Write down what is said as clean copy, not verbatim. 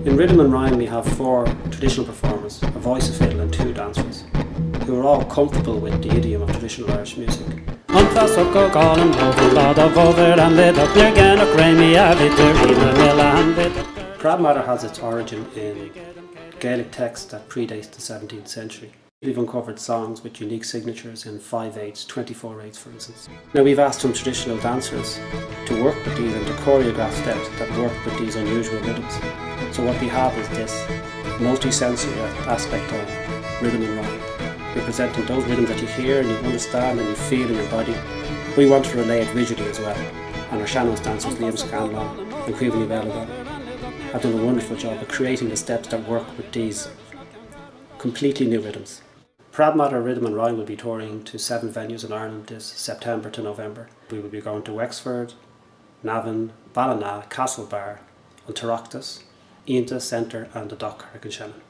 In rhythm and rhyme we have 4 traditional performers, a voice, a fiddle and 2 dancers, who are all comfortable with the idiom of traditional Irish music. Preab Meadar has its origin in Gaelic text that predates the 17th century. We've uncovered songs with unique signatures in 5/8, 24/8 for instance. Now we've asked some traditional dancers to work with these and to choreograph steps that work with these unusual rhythms. So what we have is this multi-sensory aspect of rhythm and rhyme, representing those rhythms that you hear and you understand and you feel in your body. We want to relay it visually as well, and our Shannon's dancers, Liam Scanlon and Preab have done a wonderful job of creating the steps that work with these completely new rhythms. Preab Meadar Rhythm and Rhyme will be touring to 7 venues in Ireland this September to November. We will be going to Wexford, Navan, Ballina, Castlebar, and tOireachtas, Centre and the Dock, Carrick and Shannon.